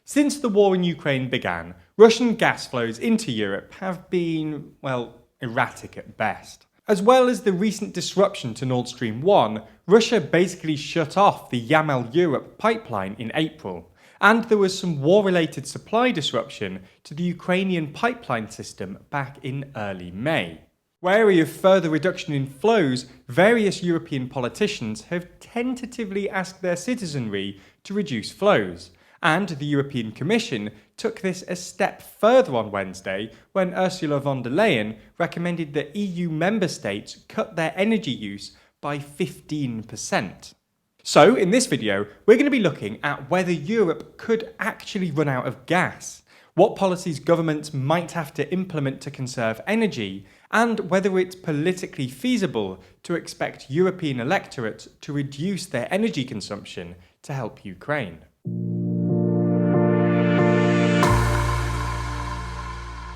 Since the war in Ukraine began, Russian gas flows into Europe have been, well, erratic at best. As well as the recent disruption to Nord Stream 1, Russia basically shut off the Yamal-Europe pipeline in April, and there was some war-related supply disruption to the Ukrainian pipeline system back in early May. Wary of further reduction in flows, various European politicians have tentatively asked their citizenry to reduce flows, and the European Commission took this a step further on Wednesday when Ursula von der Leyen recommended that EU member states cut their energy use by 15%. So, in this video, we're going to be looking at whether Europe could actually run out of gas, what policies governments might have to implement to conserve energy, and whether it's politically feasible to expect European electorates to reduce their energy consumption to help Ukraine.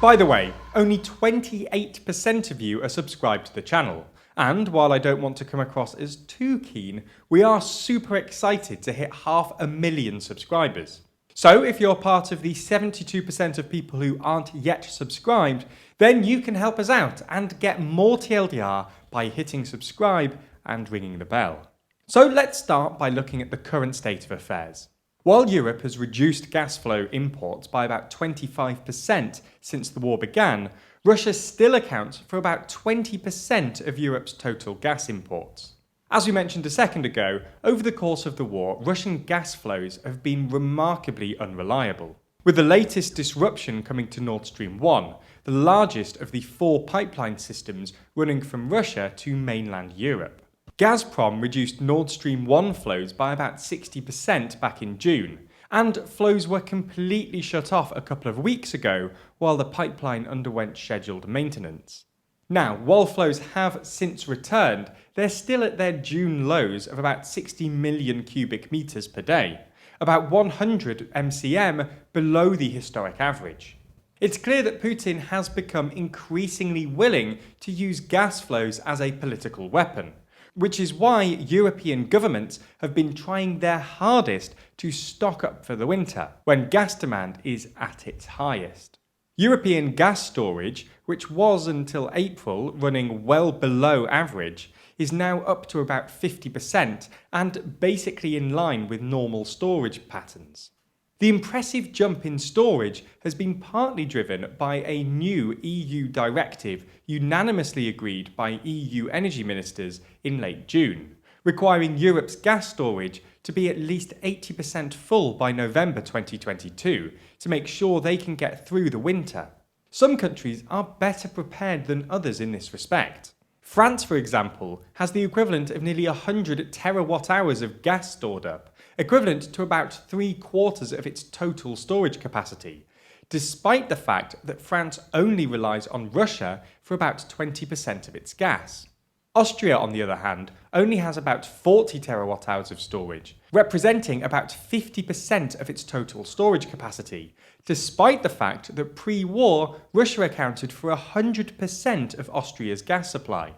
By the way, only 28% of you are subscribed to the channel, and while I don't want to come across as too keen, we are super excited to hit 500,000 subscribers. So if you're part of the 72% of people who aren't yet subscribed, then you can help us out and get more TLDR by hitting subscribe and ringing the bell. So let's start by looking at the current state of affairs. While Europe has reduced gas flow imports by about 25% since the war began, Russia still accounts for about 20% of Europe's total gas imports. As we mentioned a second ago, over the course of the war, Russian gas flows have been remarkably unreliable, with the latest disruption coming to Nord Stream 1, the largest of the 4 pipeline systems running from Russia to mainland Europe. Gazprom reduced Nord Stream 1 flows by about 60% back in June, and flows were completely shut off a couple of weeks ago while the pipeline underwent scheduled maintenance. Now, while flows have since returned, they're still at their June lows of about 60 million cubic meters per day, about 100 MCM below the historic average. It's clear that Putin has become increasingly willing to use gas flows as a political weapon, which is why European governments have been trying their hardest to stock up for the winter, when gas demand is at its highest. European gas storage, which was until April running well below average, is now up to about 50% and basically in line with normal storage patterns. The impressive jump in storage has been partly driven by a new EU directive unanimously agreed by EU energy ministers in late June, requiring Europe's gas storage to be at least 80% full by November 2022 to make sure they can get through the winter. Some countries are better prepared than others in this respect. France, for example, has the equivalent of nearly 100 terawatt-hours of gas stored up, equivalent to about 3/4 of its total storage capacity, despite the fact that France only relies on Russia for about 20% of its gas. Austria, on the other hand, only has about 40 terawatt-hours of storage, representing about 50% of its total storage capacity, despite the fact that pre-war, Russia accounted for 100% of Austria's gas supply.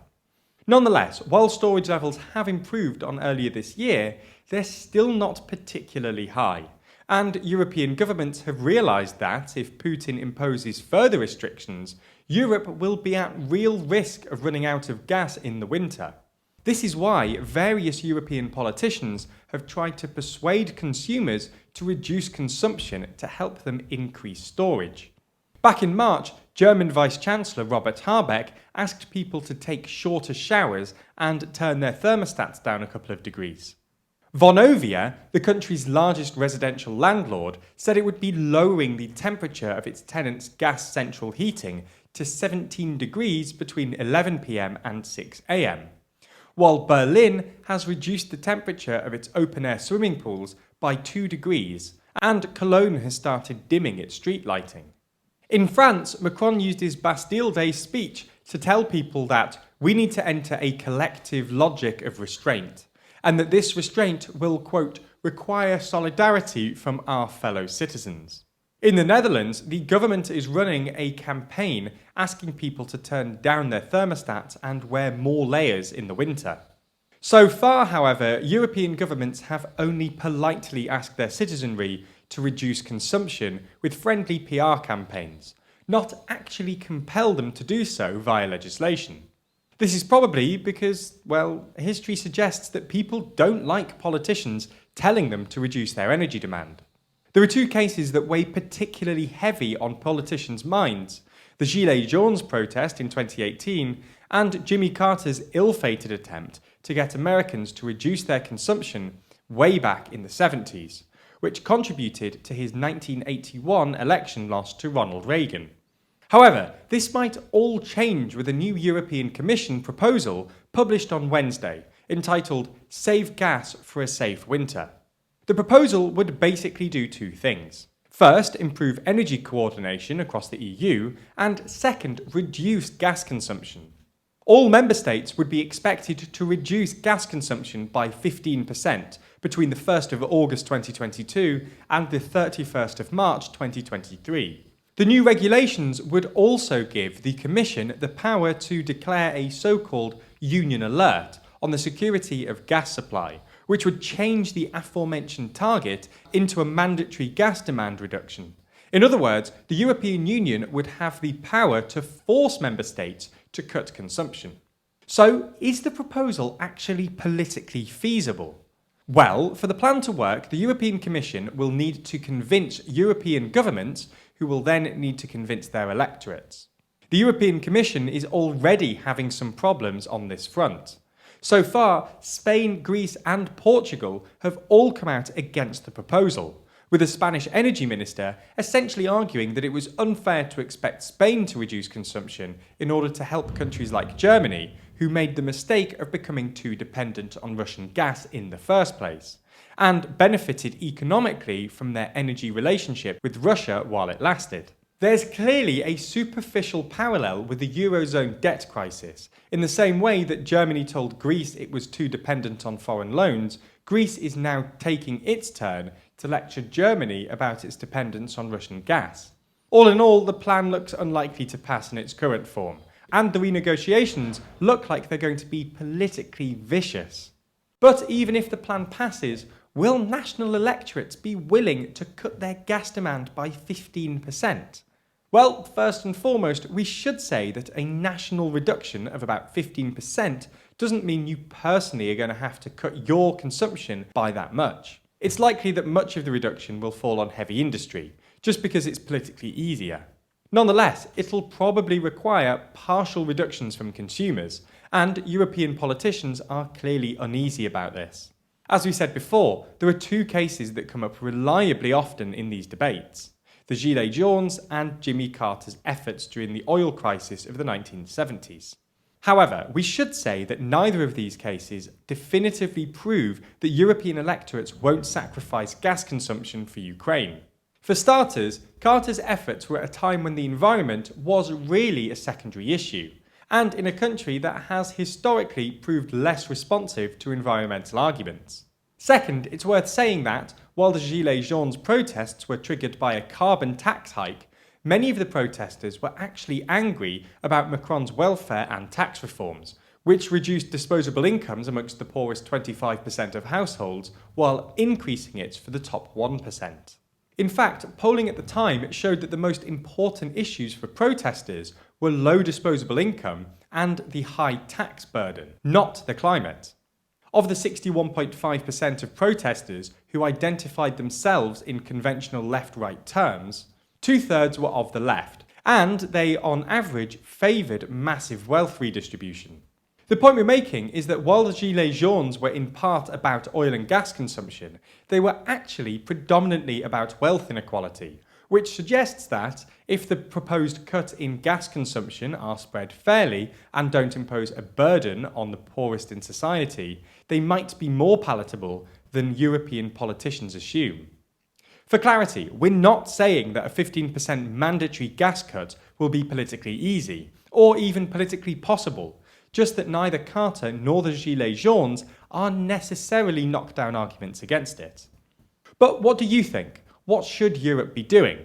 Nonetheless, while storage levels have improved on earlier this year, they're still not particularly high, and European governments have realised that if Putin imposes further restrictions, Europe will be at real risk of running out of gas in the winter. This is why various European politicians have tried to persuade consumers to reduce consumption to help them increase storage. Back in March, German Vice-Chancellor Robert Habeck asked people to take shorter showers and turn their thermostats down a couple of degrees. Vonovia, the country's largest residential landlord, said it would be lowering the temperature of its tenants' gas central heating to 17 degrees between 11 p.m. and 6 a.m., while Berlin has reduced the temperature of its open-air swimming pools by 2 degrees, and Cologne has started dimming its street lighting. In France, Macron used his Bastille Day speech to tell people that we need to enter a collective logic of restraint, and that this restraint will, quote, require solidarity from our fellow citizens. In the Netherlands, the government is running a campaign asking people to turn down their thermostats and wear more layers in the winter. So far, however, European governments have only politely asked their citizenry to reduce consumption with friendly PR campaigns, not actually compel them to do so via legislation. This is probably because, well, history suggests that people don't like politicians telling them to reduce their energy demand. There are two cases that weigh particularly heavy on politicians' minds: the Gilets Jaunes protest in 2018 and Jimmy Carter's ill-fated attempt to get Americans to reduce their consumption way back in the 70s, which contributed to his 1981 election loss to Ronald Reagan. However, this might all change with a new European Commission proposal published on Wednesday, entitled "Save Gas for a Safe Winter." The proposal would basically do two things. First, improve energy coordination across the EU, and second, reduce gas consumption. All member states would be expected to reduce gas consumption by 15% between the 1st of August 2022 and the 31st of March 2023. The new regulations would also give the Commission the power to declare a so-called Union Alert on the security of gas supply, which would change the aforementioned target into a mandatory gas demand reduction. In other words, the European Union would have the power to force member states to cut consumption. So, is the proposal actually politically feasible? Well, for the plan to work, the European Commission will need to convince European governments, who will then need to convince their electorates. The European Commission is already having some problems on this front. So far, Spain, Greece and Portugal have all come out against the proposal, with the Spanish energy minister essentially arguing that it was unfair to expect Spain to reduce consumption in order to help countries like Germany, who made the mistake of becoming too dependent on Russian gas in the first place, and benefited economically from their energy relationship with Russia while it lasted. There's clearly a superficial parallel with the Eurozone debt crisis. In the same way that Germany told Greece it was too dependent on foreign loans, Greece is now taking its turn to lecture Germany about its dependence on Russian gas. All in all, the plan looks unlikely to pass in its current form, and the renegotiations look like they're going to be politically vicious. But even if the plan passes, will national electorates be willing to cut their gas demand by 15%? Well, first and foremost, we should say that a national reduction of about 15% doesn't mean you personally are going to have to cut your consumption by that much. It's likely that much of the reduction will fall on heavy industry, just because it's politically easier. Nonetheless, it'll probably require partial reductions from consumers, and European politicians are clearly uneasy about this. As we said before, there are two cases that come up reliably often in these debates: the Gilets Jaunes and Jimmy Carter's efforts during the oil crisis of the 1970s. However, we should say that neither of these cases definitively prove that European electorates won't sacrifice gas consumption for Ukraine. For starters, Carter's efforts were at a time when the environment was really a secondary issue, and in a country that has historically proved less responsive to environmental arguments. Second, it's worth saying that, while the Gilets Jaunes protests were triggered by a carbon tax hike, many of the protesters were actually angry about Macron's welfare and tax reforms, which reduced disposable incomes amongst the poorest 25% of households, while increasing it for the top 1%. In fact, polling at the time showed that the most important issues for protesters were low disposable income and the high tax burden, not the climate. Of the 61.5% of protesters who identified themselves in conventional left-right terms, 2/3 were of the left, and they, on average, favoured massive wealth redistribution. The point we're making is that while the Gilets Jaunes were in part about oil and gas consumption, they were actually predominantly about wealth inequality, which suggests that, if the proposed cut in gas consumption are spread fairly and don't impose a burden on the poorest in society, they might be more palatable than European politicians assume. For clarity, we're not saying that a 15% mandatory gas cut will be politically easy, or even politically possible, just that neither Carter nor the Gilets Jaunes are necessarily knockdown arguments against it. But what do you think? What should Europe be doing?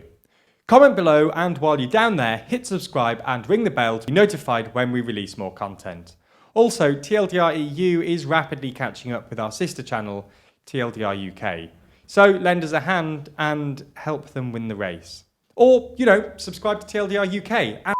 Comment below, and while you're down there, hit subscribe and ring the bell to be notified when we release more content. Also, TLDR EU is rapidly catching up with our sister channel, TLDR UK. So lend us a hand and help them win the race. Or, subscribe to TLDR UK.